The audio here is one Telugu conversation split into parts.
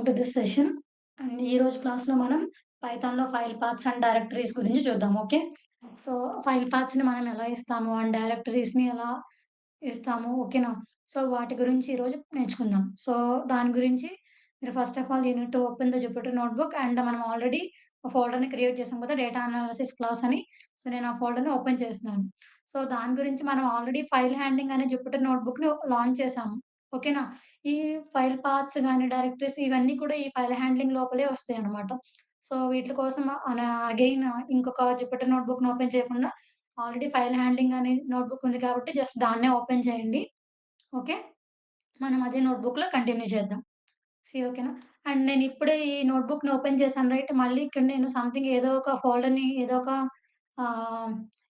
To this session. అండ్ ఈరోజు క్లాస్‌లో మనం పైథాన్‌లో ఫైల్ పాత్స్ అండ్ డైరెక్టరీస్ గురించి చూద్దాం. ఓకే. సో, ఫైల్ పాత్స్‌ని మనం ఎలా ఇస్తాము అండ్ డైరెక్టరీస్‌ని ఎలా ఇస్తాము. ఓకేనా. సో, వాటి గురించి ఈరోజు నేర్చుకుందాం. సో, దాని గురించి మీరు first of all you need to open the Jupiter notebook and మనం ఆల్రెడీ ఒక ఫోల్డర్‌ని క్రియేట్ చేసాం కదా! డేటా అనాలిసిస్ క్లాస్ అని. సో, నేను ఆ ఫోల్డర్‌ని ఓపెన్ చేస్తున్నాను. సో, దాని గురించి మనం ఆల్రెడీ ఫైల్ హ్యాండ్లింగ్ అనే జుపిటర్ నోట్‌బుక్‌ని లాంచ్ చేసాము. ఓకేనా. ఈ ఫైల్ పాత్స్ గాని, డైరెక్టరీస్ ఇవన్నీ కూడా ఈ ఫైల్ హ్యాండ్లింగ్ లోపలే వస్తాయన్నమాట. సో, వీట్లి కోసం అగైన్ ఇంకొక జుపిటర్ నోట్‌బుక్‌ని ఓపెన్ చేయకుండా ఆల్రెడీ ఫైల్ హ్యాండ్లింగ్ అనే నోట్‌బుక్ ఉంది కాబట్టి జస్ట్ దాన్నే ఓపెన్ చేయండి. ఓకే. మనం అదే నోట్‌బుక్‌లో కంటిన్యూ చేద్దాం. ఓకేనా. అండ్ నేనిప్పుడే ఈ నోట్‌బుక్‌ని ఓపెన్ చేశాను రైట్. మళ్ళీ ఇక్కడ నేను సంథింగ్ ఏదో ఒక ఫోల్డర్‌ని ఏదో ఒక ఆహ్,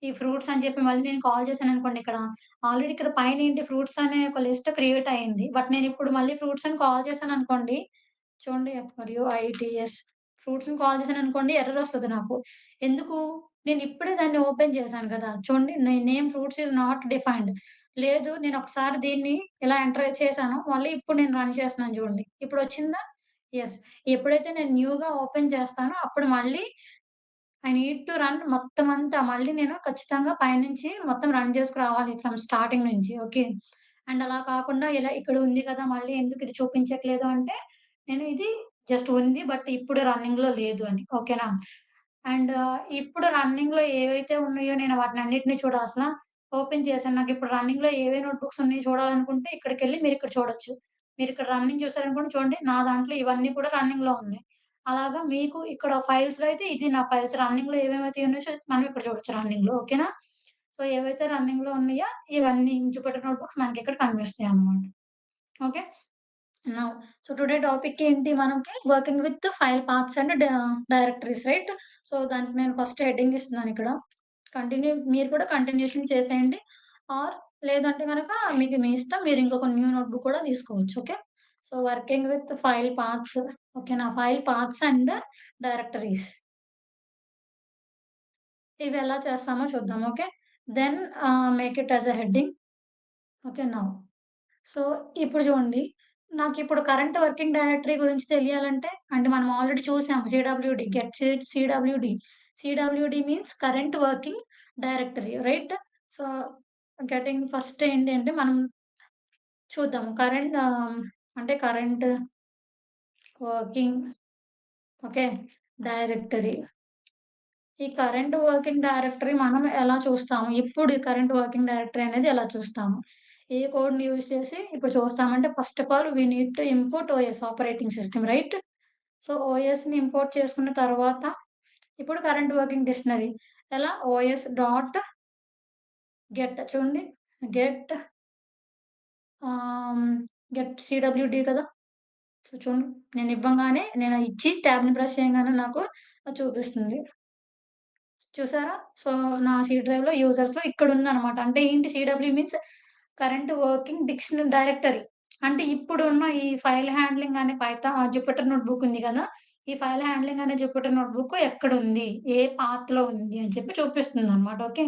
ఈ ఫ్రూట్స్ అని చెప్పి మళ్ళీ నేను కాల్ చేశాననుకోండి ఇక్కడ. ఆల్రెడీ ఇక్కడ పైనేంటి ఫ్రూట్స్ అనే ఒక లిస్ట్ క్రియేట్ అయింది. బట్ నేనిప్పుడు మళ్ళీ ఫ్రూట్స్ అని కాల్ చేశాననుకోండి. చూడండి ఎఫ్ఆర్‌యూఐటీఎస్ ఫ్రూట్స్‌ని కాల్ చేశాననుకోండి ఎర్రర్ వస్తది నాకు. ఎందుకు? నేనిప్పుడే దాన్ని ఓపెన్ చేశాను కదా! చూడండి name fruits is not defined. లేదు నేనొకసారి దీన్ని ఇలా ఎంటర్ చేశాను. మళ్ళీ ఇప్పుడు నేను రన్ చేస్తున్నాను చూడండి. ఇప్పుడొచ్చిందా? యెస్. ఎప్పుడైతే నేను న్యూగా ఓపెన్ చేస్తానో అప్పుడు మళ్ళీ ఐ నీడ్ టు రన్ మొత్తం అంతా. మళ్ళీ నేను ఖచ్చితంగా పైనుంచి మొత్తం రన్ చేసుకురావాలి ఫ్రమ్ స్టార్టింగ్ నుంచి. ఓకే. అండ్ అలా కాకుండా ఇలా ఇక్కడ ఉంది కదా! మళ్ళీ ఎందుకు ఇది చూపించట్లేదు అంటే, నేను ఇది జస్ట్ ఉంది. బట్ ఇప్పుడు రన్నింగ్‌లో లేదు అని. ఓకేనా. అండ్ ఇప్పుడు రన్నింగ్‌లో ఏవైతే ఉన్నాయో నేను వాటినన్నిటిని అసల ఓపెన్ చేశాను. నాకిప్పుడు రన్నింగ్‌లో ఏవే నోట్‌బుక్స్ ఉన్నాయో చూడాలనుకుంటే ఇక్కడికెళ్ళి మీరిక్కడ చూడొచ్చు. మీరిక్కడ రన్నింగ్ చూసారనుకోండి చూడండి నా దాంట్లో ఇవన్నీ కూడా రన్నింగ్‌లో ఉన్నాయి. అలాగా మీకు ఇక్కడ ఫైల్స్‌లో అయితే ఇది నా ఫైల్స్ రన్నింగ్‌లో ఏమేమైతే ఉన్నాయో మనం ఇక్కడ చూడొచ్చు రన్నింగ్‌లో. ఓకేనా. సో, ఏవైతే రన్నింగ్‌లో ఉన్నాయో ఇవన్నీ జుపిటర్ నోట్‌బుక్స్ మనకిక్కడ కనిపిస్తాయన్నమాట. Okay. Now so, today topic ఏంటి మనకి working with file paths and directories right. So, దానికి నేను ఫస్ట్ హెడ్డింగ్ ఇస్తున్నానిక్కడ. మీరు కూడా కంటిన్యూషన్ చేసేయండి. ఆర్ లేదంటే గనక మీకు మీ ఇష్టం. మీరు ఇంకొక న్యూ నోట్‌బుక్ కూడా తీసుకోవచ్చు. Okay. So, working with file paths ఓకేనా. File paths and directories. ఇవి ఎలా చేస్తామో చూద్దాం. Okay. Then make it as a heading. Okay. Now so, ఇప్పుడు చూడండి. నాకిప్పుడు కరెంట్ వర్కింగ్ డైరెక్టరీ గురించి తెలియాలంటే అంటే మనం ఆల్రెడీ చూసాం CWD get CWD. CWD means current working directory right. So, getting first ఏంటంటే మనం చూద్దాం. అంటే కరెంట్ వర్కింగ్ ఓకే. డైరెక్టరీ. ఈ కరెంట్ వర్కింగ్ డైరెక్టరీ మనం ఎలా చూస్తాము? ఇప్పుడు ఈ కరెంట్ వర్కింగ్ డైరెక్టరీ అనేది ఎలా చూస్తాము? ఏ కోడ్‌ని యూజ్ చేసి ఇప్పుడు చూస్తామంటే first of all we need to import OS operating system right. So, ఓఎస్‌ని ఇంపోర్ట్ చేసుకున్న తర్వాత ఇప్పుడు కరెంట్ వర్కింగ్ డిక్షనరీ ఎలా ఓఎస్ డాట్ గెట్ చూడండి. గెట్ ఆహ్, గెట్ సీడబ్ల్యూడీ కదా! సో, చూడండి నేను ఇవ్వంగానే నేను ఇచ్చి ట్యాబ్‌ని ప్రెస్ చేయంగానే నాకు అది చూపిస్తుంది. చూసారా? సో, నా సి డ్రైవ్‌లో యూజర్స్‌లో ఇక్కడుందనమాట. అంటే ఏంటి CW means current working directory. అంటే ఇప్పుడున్న ఈ ఫైల్ హ్యాండ్లింగ్ అనే జుపిటర్ నోట్‌బుక్ ఉంది గదా! ఈ ఫైల్ హ్యాండ్లింగ్ అనే జుపిటర్ నోట్‌బుక్ ఎక్కడుంది? ఏ పాత్‌లో ఉంది అని చెప్పి చూపిస్తుందనమాట. ఓకే.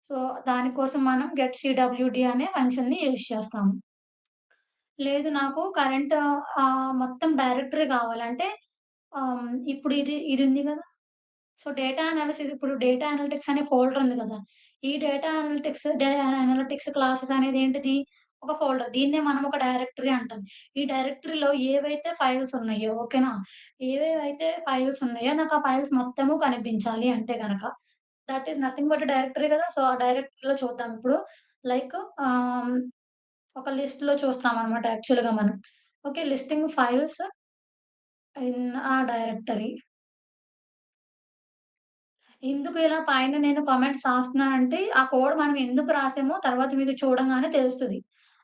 సో, దానికోసం మనం గెట్ సీడబ్ల్యూడీ అనే ఫంక్షన్‌ని యూజ్ చేస్తాము. లేదు నాకు మొత్తం డైరెక్టరీ కావాలంటే ఇప్పుడు ఇది ఉంది గదా! సో, డేటా అనలిటిక్స్ అనే ఫోల్డర్ ఉంది గదా! ఈ డేటా అనలిటిక్స్ క్లాసెస్ అనేది ఏంటిది? ఒక ఫోల్డర్. దీన్నే మనం ఒక డైరెక్టరీ అంటాం. ఈ డైరెక్టరీలో ఏవైతే ఫైల్స్ ఉన్నాయో ఓకేనా? ఏవేవైతే ఫైల్స్ ఉన్నాయో నాకు ఆ ఫైల్స్ మొత్తము కనిపించాలి అంటే గనక that is nothing but directory గదా! సో, ఆ డైరెక్టరీలో చూద్దాం ఇప్పుడు. లైక్ ఆహ్, ఒక లిస్ట్‌లో చూస్తామనమాట యాక్చువల్‌గా మనం. ఓకే. లిస్టింగ్ ఫైల్స్ ఇన్ ఆ డైరెక్టరీ. ఎందుకు ఇలా పైన నేను కామెంట్స్ రాస్తున్నానంటే, ఆ కోడ్ మనం ఎందుకు రాసామో తర్వాత మీకు చూడంగానే తెలుస్తది.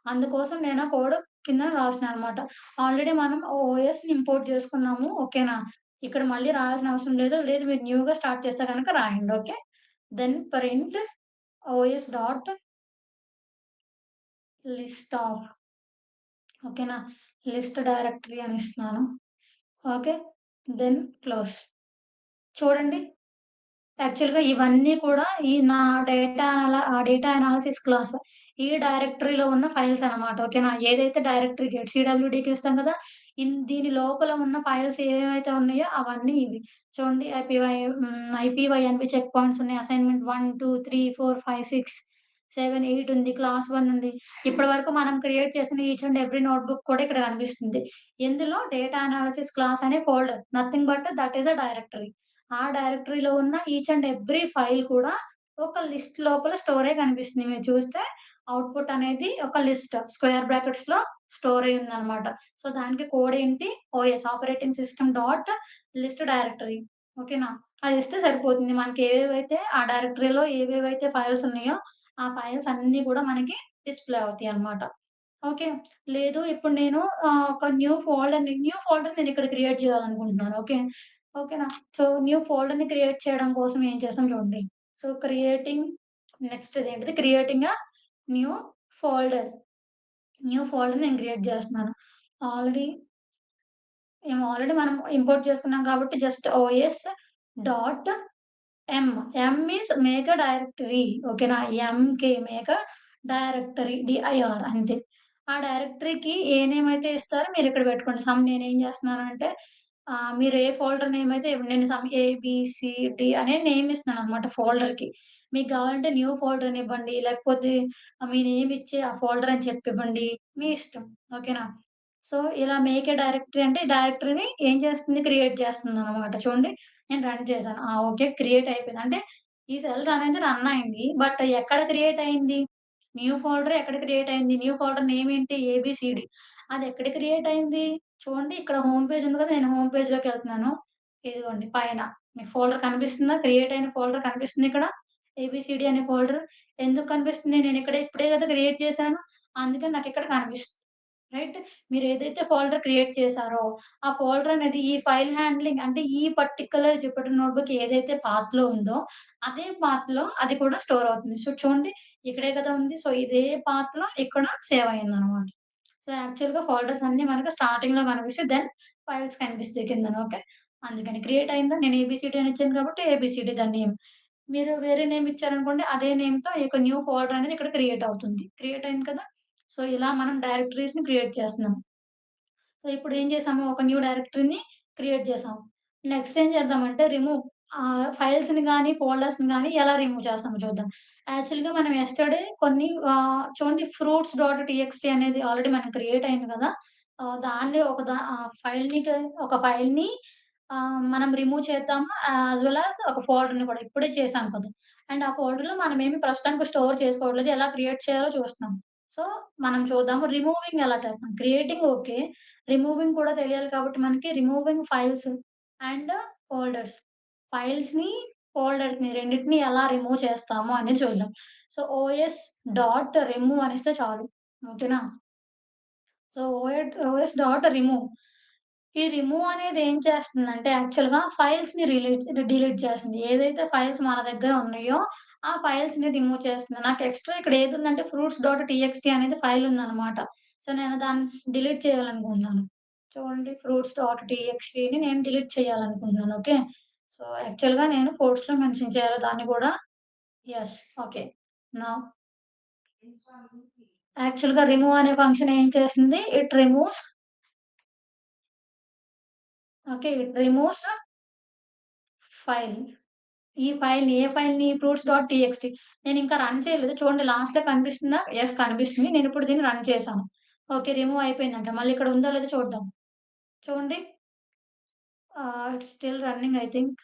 అందుకోసం నేను ఆ కోడ్ కింద రాసినాననమాట. ఆల్రెడీ మనం ఓఎస్‌ని ఇంపోర్ట్ చేసుకున్నాము. ఓకేనా? ఇక్కడ మళ్ళీ రాయాల్సిన అవసరం లేదు. లేదు మీరు న్యూగా స్టార్ట్ చేస్తే గనక రాయండి. Okay. Then print OS dot list of ఓకేనా? లిస్ట్ డైరెక్టరీ అని ఇస్తున్నాను. ఓకే. Then close. చూడండి. యాక్చువల్‌గా ఇవన్నీ కూడా ఈ నా డేటా అనాలిసిస్ క్లాస్. ఈ డైరెక్టరీలో ఉన్న ఫైల్స్ అన్నమాట. ఓకేనా? ఏదైతే డైరెక్టరీకి హెచ్‌సీడబ్ల్యూడీకి ఇస్తాం కదా! దీని లోపల ఉన్న ఫైల్స్ ఏవైతే ఉన్నాయో అవన్నీ ఇవి. చూడండి ఐపీవైఎన్‌బి చెక్ పాయింట్స్ ఉన్నాయి. అసైన్‌మెంట్ 1, 2, 3, 4, 5, 6, 7, 8 ఉంది. క్లాస్ 1 ఉంది. ఇప్పటి వరకు మనం క్రియేట్ చేసిన ఈచ్ అండ్ ఎవ్రీ నోట్‌బుక్ కూడా ఇక్కడ కనిపిస్తుంది. ఇందులో డేటా అనాలిసిస్ క్లాస్ అనే folder. Nothing but that is a directory. ఆ డైరెక్టరీలో ఉన్న ఈచ్ అండ్ ఎవ్రీ ఫైల్ కూడా ఒక లిస్ట్ లోపల స్టోర్ అయ్యి కనిపిస్తుంది. మీరు చూస్తే అవుట్‌పుట్ అనేది ఒక లిస్ట్ స్క్వేర్ బ్రాకెట్స్‌లో స్టోర్ అయ్యి ఉందన్నమాట. సో, దానికి కోడ్ ఏంటి? OS operating system dot list directory. ఓకేనా? అది ఇస్తే సరిపోతుంది. మనకి ఏవేవైతే ఆ డైరెక్టరీలో ఏవేవైతే ఫైల్స్ ఉన్నాయో, ఆ ఫైల్స్ అన్నీ కూడా మనకి డిస్‌ప్లే అవుతాయన్నమాట. ఓకే. లేదు ఇప్పుడు నేను ఒక న్యూ ఫోల్డర్ నేనిక్కడ క్రియేట్ చేయాలనుకుంటున్నాను. ఓకే. ఓకేనా? సో, న్యూ ఫోల్డర్‌ని క్రియేట్ చేయడం కోసం ఏం చేస్తాం చూడండి. సో, నెక్స్ట్ ఇదేంటిది creating a new folder. New folder నేను క్రియేట్ చేస్తున్నాను. ఆల్రెడీ మనం ఇంపోర్ట్ చేసుకున్నాం కాబట్టి just OS dot M. M means make a directory. ఓకేనా? ఎంకే మేక్ ఎ డైరెక్టరీ డీఐఆర్ అంతే. ఆ డైరెక్టరీకి ఏ నేమ్ అయితే ఇస్తారో మీరిక్కడ పెట్టుకోండి. నేనేం చేస్తున్నానంటే మీరు ఏ ఫోల్డర్ నేమ్ అయితే నేను ఏబీసీడీ అనే నేమ్ ఇస్తున్నాననమాట ఫోల్డర్‌కి. మీకు కావాలంటే న్యూ ఫోల్డర్ అని ఇవ్వండి. లేకపోతే మీ నేమ్ ఇచ్చి ఆ ఫోల్డర్ అని చెప్పివ్వండి. మీ ఇష్టం. ఓకేనా? సో, ఇలా మేక్ ఎ డైరెక్టరీ అంటే డైరెక్టరీని ఏం చేస్తుంది? క్రియేట్ చేస్తుందనమాట. చూడండి నేను రన్ చేశాను. ఓకే. క్రియేట్ అయిపోయింది. అంటే ఈ సెల్ అనేది రన్ అయింది. బట్ ఎక్కడ క్రియేట్ అయింది? న్యూ ఫోల్డర్ ఎక్కడ క్రియేట్ అయింది? న్యూ ఫోల్డర్ నేమ్ ఏంటి? ఏబీసీడీ. అది ఎక్కడ క్రియేట్ అయింది? చూడండి ఇక్కడ హోమ్ పేజ్ ఉంది కదా! నేను హోమ్ పేజ్‌లోకెళ్తున్నాను. ఇదిగోండి పైన మీకు ఫోల్డర్ కనిపిస్తుందా? క్రియేట్ అయిన ఫోల్డర్ కనిపిస్తుందా ఇక్కడ? ఏబీసీడీ అనే ఫోల్డర్. ఎందుకు కనిపిస్తుంది? నేనిక్కడ ఇప్పుడే కదా క్రియేట్ చేశాను. అందుకని నాకిక్కడ కనిపిస్తుంది. రైట్. మీరేదైతే ఫోల్డర్ క్రియేట్ చేసారో, ఆ ఫోల్డర్ అనేది ఈ ఫైల్ హ్యాండ్లింగ్ అంటే ఈ పర్టిక్యులర్ జుపిటర్ నోట్‌బుక్ ఏదైతే పాత్‌లో ఉందో, అదే పాత్‌లో అది కూడా స్టోర్ అవుతుంది. సో, చూడండి ఇక్కడే కదా ఉంది. సో, ఇదే పాత్‌లో ఇక్కడ సేవ్ అయిందనమాట. సో, యాక్చువల్‌గా ఫోల్డర్స్ అన్నీ మనకు స్టార్టింగ్‌లో కనిపిస్తాయి. దెన్ ఫైల్స్ కనిపిస్తాయి కిందన. ఓకే. అందుకని క్రియేట్ అయిందా? నేను ఏబీసీడీ అని ఇచ్చాను కాబట్టి ఏబీసీడీ దాని నేమ్. మీరు వేరే నేమ్ ఇచ్చారనుకోండి అదే నేమ్‌తో ఒక న్యూ ఫోల్డర్ అనేది ఇక్కడ క్రియేట్ అవుతుంది. క్రియేట్ అయింది కదా! సో, ఇలా మనం డైరెక్టరీస్‌ని క్రియేట్ చేస్తున్నాం. సో, ఇప్పుడేం చేసాము, ఒక న్యూ డైరెక్టరీని క్రియేట్ చేసాం. నెక్స్ట్ ఏం చేద్దామంటే ఫైల్స్‌ని గాని, ఫోల్డర్స్‌ని గాని ఎలా రిమూవ్ చేస్తామో చూద్దాం. యాక్చువల్‌గా మనం యెస్టర్‌డే కొన్ని చూడండి ఫ్రూట్స్ డాట్ టీఎక్స్టీ అనేది ఆల్రెడీ మనకి క్రియేట్ అయింది కదా! దాన్ని ఒక ఫైల్‌ని మనం రిమూవ్ చేద్దాము. యాస్ వెల్ ఒక ఫోల్డర్‌ని కూడా ఇప్పుడే చేసాం కదా! అండ్ ఆ ఫోల్డర్‌లో మనమేమి ప్రస్తుతానికి స్టోర్ చేసుకోవట్లేదు. ఎలా క్రియేట్ చేయాలో చూస్తున్నాం. సో, మనం చూద్దాము. రిమూవింగ్ ఎలా చేస్తాం? Creating okay. రిమూవింగ్ కూడా తెలియాలి కాబట్టి మనకి రిమూవింగ్ ఫైల్స్ అండ్ ఫోల్డర్స్. ఫైల్స్‌ని, ఫోల్డర్స్‌ని రెండిటిని ఎలా రిమూవ్ చేస్తాము అనేది చూద్దాం. సో, ఓఎస్ డాట్ రిమూవ్ అనిస్తే చాలు. ఓకేనా? So, OS dot remove. ఈ రిమూవ్ అనేది ఏం చేస్తుందంటే యాక్చువల్‌గా ఫైల్స్‌ని డిలీట్ చేస్తుంది. ఏదైతే ఫైల్స్ మన దగ్గర ఉన్నాయో, ఆ ఫైల్స్‌ని రిమూవ్ చేస్తుంది. నాకు ఎక్స్‌ట్రా ఇక్కడ ఏదుందంటే ఫ్రూట్స్ డాట్ టీఎక్స్టీ అనేది ఫైల్ ఉందనమాట. సో, నేను దాన్ని డిలీట్ చేయాలనుకుంటున్నాను. చూడండి ఫ్రూట్స్ డాట్ టీఎక్స్టీని నేను డిలీట్ చేయాలనుకుంటున్నాను. ఓకే. సో, యాక్చువల్‌గా నేను కోట్స్‌లో మెన్షన్ చేయాలి దాన్ని కూడా. యెస్. ఓకే. నౌ యాక్చువల్‌గా రిమూవ్ అనే ఫంక్షన్ ఏం చేస్తుంది? It removes file. ఏ ఫైల్‌ని ఫ్రూట్స్ డాట్ టీఎక్స్టీ. నేనింకా రన్ చేయలేదు. చూడండి లాస్ట్‌లో కనిపిస్తుందా? యెస్ కనిపిస్తుంది. నేనిప్పుడు దీన్ని రన్ చేశాను. ఓకే. రిమూవ్ అయిపోయిందంట. మళ్ళీ ఇక్కడ ఉందో లేదో చూద్దాం. చూడండి. It's still running I think.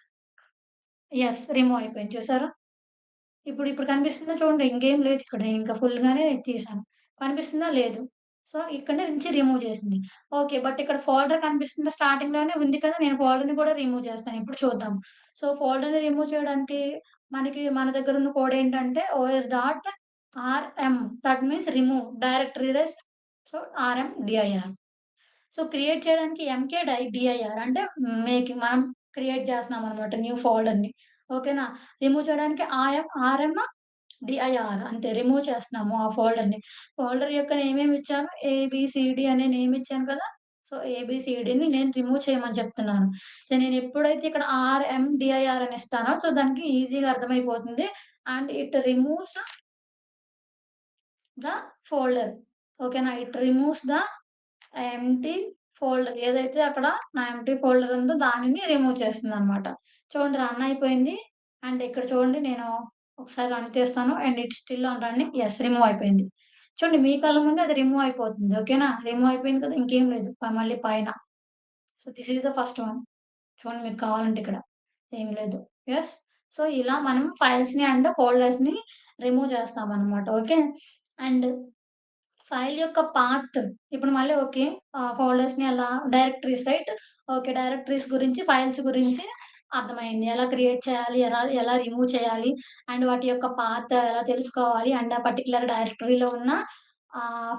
Yes. Remove అయిపోయింది. చూసారా? ఇప్పుడు కనిపిస్తుందా చూడండి. ఇంకేం లేదు ఇక్కడ. నేనింకా ఫుల్‌గానే తీశాను. కనిపిస్తుందా? లేదు. సో, ఇక్కడి నుంచి రిమూవ్ చేసింది. ఓకే. బట్ ఇక్కడ ఫోల్డర్ కనిపిస్తుందా? స్టార్టింగ్‌లోనే ఉంది కదా! నేను ఫోల్డర్‌ని కూడా రిమూవ్ చేస్తాను. ఇప్పుడు చూద్దాం. సో, ఫోల్డర్‌ని రిమూవ్ చేయడానికి మన దగ్గరున్న కోడ్ ఏంటంటే OS dot RM that means remove directory rest. So, RMDIR. So, create చేయడానికి డిఐఆర్ అంటే మనం క్రియేట్ చేస్తున్నామనమాట న్యూ ఫోల్డర్‌ని. ఓకేనా? రిమూవ్ చేయడానికి ఆర్ఎం డిఐఆర్ అంతే రిమూవ్ చేస్తున్నాము ఆ ఫోల్డర్‌ని. ఫోల్డర్ యొక్క నేమేమి ఇచ్చాను ఏబీసీడీ అనే నేమ్ ఇచ్చాను కదా! సో, ఏబీసీడీని నేను రిమూవ్ చేయమని చెప్తున్నాను. సో, నేను ఎప్పుడైతే ఇక్కడ ఆర్ఎండిఐఆర్ అని ఇస్తానో సో, దానికి ఈజీగా అర్థమైపోతుంది. And it removes the folder. ఓకేనా? It removes the empty folder. ఏదైతే అక్కడ నా ఎంప్టీ ఫోల్డర్ ఉందో దానిని రిమూవ్ చేస్తుందనమాట. చూడండి రన్ అయిపోయింది. అండ్ ఇక్కడ చూడండి నేను ఒకసారి రన్ చేస్తాను. And it's still on running. Yes, remove అయిపోయింది. చూడండి మీ కళ్ళ ముందే అది రిమూవ్ అయిపోతుంది. ఓకేనా? రిమూవ్ అయిపోయింది కదా! ఇంకేం లేదు. మళ్ళీ పైన. So, this is the first one. చూడండి మీకు కావాలంటే ఇక్కడ. ఏమి లేదు. యెస్. సో, ఇలా మనం ఫైల్స్‌ని అండ్ ఫోల్డర్స్‌ని రిమూవ్ చేస్తామనమాట. ఓకే. అండ్ ఫైల్ యొక్క పాత్ ఇప్పుడు మళ్ళీ ఓకే. ఫోల్డర్స్‌ని ఎలా డైరెక్టరీస్ రైట్? ఓకే. డైరెక్టరీస్ గురించి, ఫైల్స్ గురించి అర్థమైంది. ఎలా క్రియేట్ చేయాలి? ఎలా ఎలా రిమూవ్ చేయాలి? అండ్ వాటి యొక్క పాత్ ఎలా తెలుసుకోవాలి? అండ్ ఆ పర్టిక్యులర్ డైరెక్టరీలో ఉన్న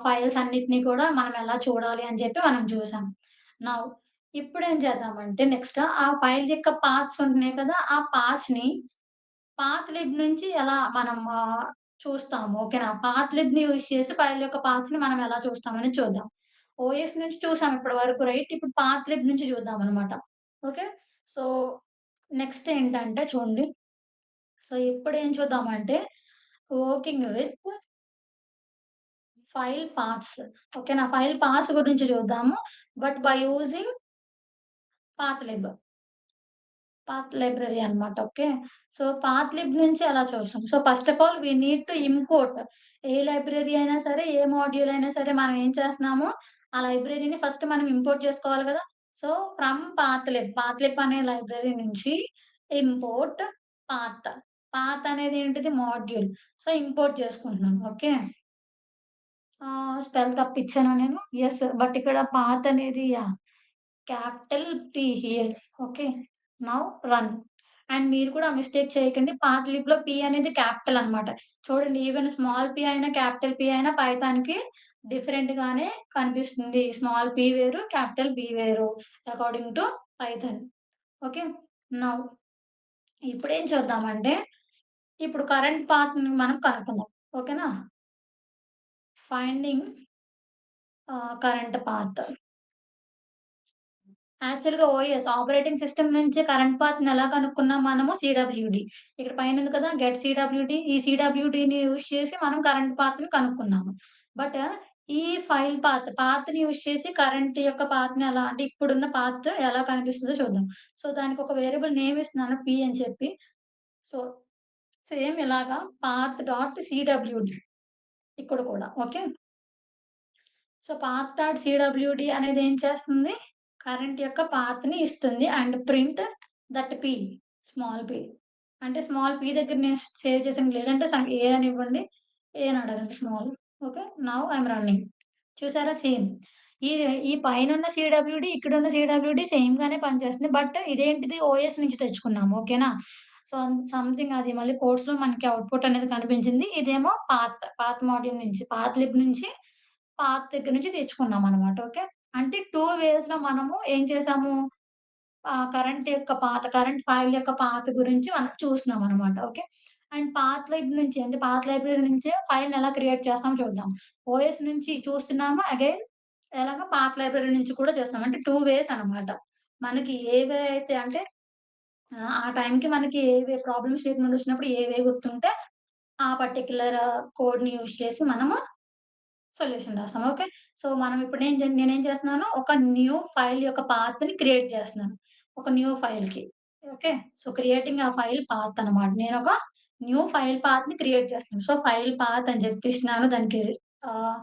ఫైల్స్ అన్నిటిని కూడా మనం ఎలా చూడాలి అని చెప్పి మనం చూసాం. నౌ ఇప్పుడేం చేద్దామంటే నెక్స్ట్ ఆ ఫైల్ యొక్క పాత్స్ ఉంటున్నాయి కదా! ఆ పాత్స్‌ని పాత్ లిబ్ నుంచి ఎలా మనం చూస్తాము. ఓకేనా? పాత్ లిబ్‌ని యూజ్ చేసి ఫైల్ యొక్క పాత్స్‌ని మనం ఎలా చూస్తామని చూద్దాం. ఓఎస్ నుంచి చూసాం ఇప్పటి వరకు రైట్. ఇప్పుడు పాత్ లిబ్ నుంచి చూద్దామనమాట. ఓకే. సో, నెక్స్ట్ ఏంటంటే చూడండి. సో, ఇప్పుడేం చూద్దామంటే వర్కింగ్ విత్ ఫైల్ పాత్స్. ఓకేనా? ఫైల్ పాత్స్ గురించి చూద్దాము. But by using path lib. Path library అన్నమాట. ఓకే. సో, పాత్ లిబ్ నుంచి ఎలా చూస్తాం. So, first of all we need to import ఏ లైబ్రరీ అయినా సరే, ఏ మాడ్యూల్ అయినా సరే మనం ఏం చేస్తున్నాము, ఆ లైబ్రరీని ఫస్ట్ మనం ఇంపోర్ట్ చేసుకోవాలి గదా! So, from path lib, path lib అనే లైబ్రరీ నుంచి ఇంపోర్ట్ పాత్. పాత్ అనేది ఏంటిది మాడ్యూల్. సో, ఇంపోర్ట్ చేసుకుంటున్నాం. ఓకే. స్పెల్ తప్పిచ్చానా నేను? యెస్. బట్ ఇక్కడ పాత్ అనేది yeah! Capital P here. Okay. Now run. And మీరు కూడా మిస్టేక్ చేయకండి. పాత్ లిబ్‌లో పి అనేది క్యాపిటల్ అన్నమాట. చూడండి ఈవెన్ స్మాల్ పి అయినా, క్యాపిటల్ పి అయినా పైథాన్‌కి డిఫరెంట్ గానే కనిపిస్తుంది. స్మాల్ పి వేరు, క్యాపిటల్ పి వేరు according to Python. Okay. Now ఇప్పుడేం చూద్దామంటే, ఇప్పుడు కరెంట్ పాత్‌ని మనం కనుక్కుందాం. ఓకేనా? Finding current path. యాక్చువల్‌గా ఓఎస్ ఆపరేటింగ్ సిస్టమ్ నుంచి కరెంట్ పాత్‌ని ఎలా కనుక్కున్నాం మనము సీడబ్ల్యూడీ. ఇక్కడ పైనుంది కదా! గెట్ సీడబ్ల్యూడీ. ఈ సీడబ్ల్యూడీని యూజ్ చేసి మనం కరెంట్ పాత్‌ని కనుక్కున్నాము. బట్ ఈ ఫైల్ పాత్‌ని యూజ్ చేసి కరెంట్ యొక్క పాత్‌ని ఎలా అంటే ఇప్పుడున్న పాత్ ఎలా కనిపిస్తుందో చూద్దాం. సో, దానికి ఒక వేరియబుల్ నేమ్ ఇస్తున్నాను పి అని చెప్పి. సో, సేమ్ ఇలాగా పాత్ డాట్ సీడబ్ల్యూడీ ఇక్కడ కూడా. ఓకే. సో, పాత్ డాట్ సీడబ్ల్యూడీ అనేది ఏం చేస్తుంది? కరెంట్ యొక్క పాత్‌ని ఇస్తుంది. And print that P, small P. అంటే స్మాల్ పి దగ్గర నేను సేవ్ చేసాను. లేదంటే ఏ అని ఇవ్వండి. ఏ అని అడగండి small. Okay. Now I am running. చూసారా సేమ్. ఈ ఈ పైనున్న సీడబ్ల్యూడీ, ఇక్కడున్న సీడబ్ల్యూడీ సేమ్ గానే పనిచేస్తుంది. బట్ ఇదేంటిది ఓఎస్ నుంచి తెచ్చుకున్నాము. ఓకేనా? సో, సంథింగ్ అది మళ్ళీ కోడ్స్‌లో మనకి అవుట్‌పుట్ అనేది కనిపించింది. ఇదేమో పాత్ మాడ్యూల్ నుంచి, పాత్ లిబ్ నుంచి పాత్ దగ్గర నుంచి తెచ్చుకున్నామనమాట. ఓకే. అంటే 2 వేస్‌లో మనము ఏం చేసాము, కరెంట్ ఫైల్ యొక్క పాత్ గురించి మనం చూస్తున్నామనమాట. ఓకే. అండ్ పాత్ లైబ్ నుంచి అంటే పాత్ లైబ్రరీ నుంచే ఫైల్‌ని ఎలా క్రియేట్ చేస్తామో చూద్దాం. ఓఎస్ నుంచి చూస్తున్నాము. అగైన్ ఎలాగో పాత్ లైబ్రరీ నుంచి కూడా చేస్తున్నాం. అంటే 2 వేస్ అనమాట. మనకి ఏ వే అయితే అంటే ఆ టైంకి మనకి ఏ వే ప్రాబ్లమ్ స్టేట్‌మెంట్ వచ్చినప్పుడు ఏ వే గుర్తుంటే ఆ పర్టిక్యులర్ కోడ్‌ని యూజ్ చేసి మనము సొల్యూషన్ రాస్తాం. ఓకే. సో, మనం ఇప్పుడు నేనేం చేస్తున్నాను, ఒక న్యూ ఫైల్ యొక్క పాత్‌ని క్రియేట్ చేస్తున్నాను. ఒక న్యూ ఫైల్‌కి. ఓకే. సో, క్రియేటింగ్ ఆ ఫైల్ పాత్ అనమాట. నేనొక న్యూ ఫైల్ పాత్‌ని క్రియేట్ చేస్తున్నాను. సో, ఫైల్ పాత్ అని చెప్పిస్తున్నాను. దానికి ఆహ్,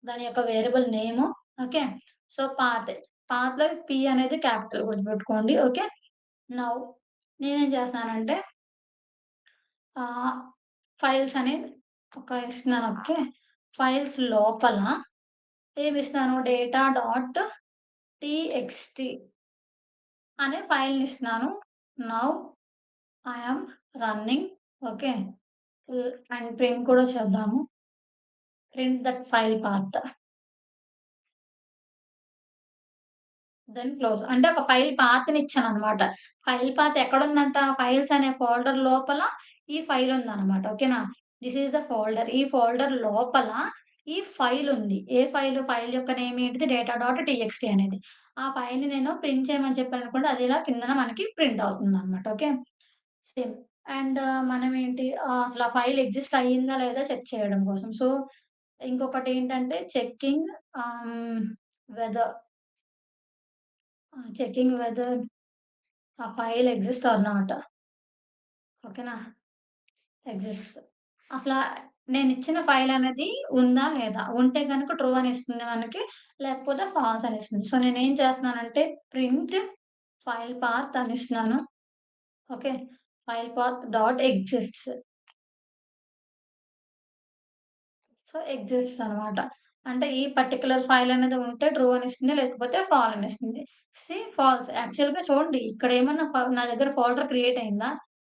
దాని యొక్క variable name. Okay. So, path. పాత్‌లో పి అనేది క్యాపిటల్ గుర్తుపెట్టుకోండి. ఓకే. నౌ నేనేం చేస్తున్నానంటే ఆహ్, ఫైల్స్ అని ఇస్తున్నాను. ఓకే. ఫైల్స్ లోపల ఏమిస్తున్నాను డేటా డాట్ టీఎక్స్టీ అనే ఫైల్‌నిస్తున్నాను. Now I am running. Okay. And print కూడా చేద్దాము. Print that file path. Then close. అంటే ఒక ఫైల్ పాత్‌నిచ్చాననమాట. ఫైల్ పాత్ ఎక్కడుందంట? ఫైల్స్ అనే ఫోల్డర్ లోపల ఈ ఫైల్ ఉందనమాట. ఓకేనా? This is the folder. ఈ ఫోల్డర్ లోపల ఈ ఫైల్ ఉంది. ఏ ఫైల్? ఫైల్ యొక్క నేమ్ ఏంటిది? డేటా డాట్ టీఎక్స్టీ అనేది. ఆ ఫైల్‌ని నేను ప్రింట్ చేయమని చెప్పాననుకోండి. అది ఇలా కిందన మనకి ప్రింట్ అవుతుందనమాట. ఓకే. సేమ్. అండ్ మనమేంటి అసలు ఆ ఫైల్ ఎగ్జిస్ట్ అయ్యిందా లేదా చెక్ చేయడం కోసం. సో, ఇంకొకటేంటంటే చెకింగ్ వెదర్ చెకింగ్ వెదర్ ఆ ఫైల్ ఎక్సిస్ట్ ఆర్ నాట్. ఓకేనా? ఎగ్జిస్ట్స్. అసలా నేనిచ్చిన ఫైలనేది ఉందా? లేదా? ఉంటే గనుక ట్రూ అనిస్తుంది మనకి. లేకపోతే ఫాల్స్ అనిస్తుంది. సో, నేనేం చేస్తున్నానంటే ప్రింట్ ఫైల్ పాత్ అనిస్తున్నాను. Okay. File path dot exists. So, exists అనమాట. అంటే ఈ పర్టిక్యులర్ ఫైల్ అనేది ఉంటే ట్రూ అనిస్తుంది. లేకపోతే ఫాల్ అనిస్తుంది. ఫాల్స్. యాక్చువల్‌గా చూడండి ఇక్కడేమన్నా నా దగ్గర ఫోల్డర్ క్రియేట్ అయిందా?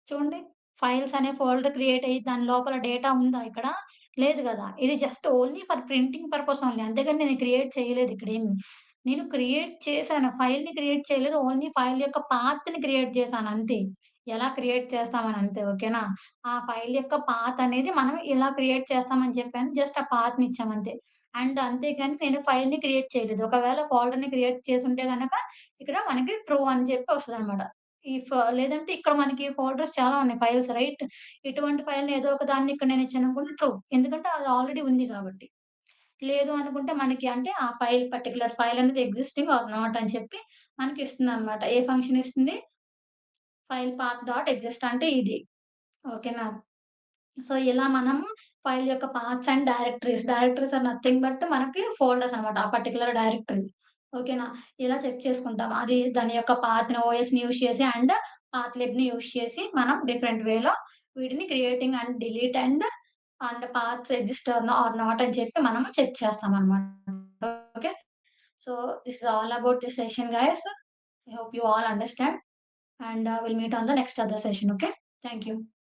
చూడండి. ఫైల్స్ అనే ఫోల్డర్ క్రియేట్ అయ్యి దాని లోపల డేటా ఉందా ఇక్కడ? లేదు గదా! ఇది just only for printing purpose only. అంతేగాని నేను క్రియేట్ చేయలేదు ఇక్కడేమి. నేను క్రియేట్ చేశాను. ఫైల్‌ని క్రియేట్ చేయలేదు. ఓన్లీ ఫైల్ యొక్క పాత్‌ని క్రియేట్ చేశాను అంతే. ఎలా క్రియేట్ చేస్తామని అంతే. ఓకేనా? ఆ ఫైల్ యొక్క పాత్ అనేది మనం ఇలా క్రియేట్ చేస్తామని చెప్పాను. జస్ట్ ఆ పాత్‌ని ఇచ్చామంతే. అండ్ అంతేగాని నేను ఫైల్‌ని క్రియేట్ చేయలేదు. ఒకవేళ ఫోల్డర్‌ని క్రియేట్ చేసుంటే గనక ఇక్కడ మనకి ట్రూ అని చెప్పి వస్తదనమాట. లేదంటే ఇక్కడ మనకి ఫోల్డర్స్ చాలా ఉన్నాయి ఫైల్స్ రైట్. ఇటువంటి ఫైల్‌ని ఏదో ఒక దాన్ని ఇక్కడ నేను ఇచ్చాననుకోండి ట్రూ. ఎందుకంటే అది ఆల్రెడీ ఉంది కాబట్టి. లేదు అనుకుంటే మనకి అంటే ఆ పర్టిక్యులర్ ఫైల్ అనేది ఎక్సిస్టింగ్ ఆర్ నాట్ అని చెప్పి మనకిస్తుందనమాట. ఏ ఫంక్షన్ ఇస్తుంది? ఫైల్ పాత్ డాట్ ఎక్సిస్ట్ అంటే ఇది. ఓకేనా? సో, ఇలా మనము ఫైల్ యొక్క paths and directories are nothing but మనకి ఫోల్డర్స్ అన్నమాట. ఆ పర్టిక్యులర్ డైరెక్టరీ. ఓకేనా? ఇలా చెక్ చేసుకుంటాం. అది దాని యొక్క పాత్‌ని ఓఎస్‌ని యూజ్ చేసి అండ్ పాత్ లిబ్‌ని యూజ్ చేసి మనం డిఫరెంట్ వేలో వీటిని creating and delete and paths exist or not అని చెప్పి మనము చెక్ చేస్తామన్నమాట. Okay. So, this is all about this session guys. I hope you all understand and will meet on the next other session. Okay. Thank you.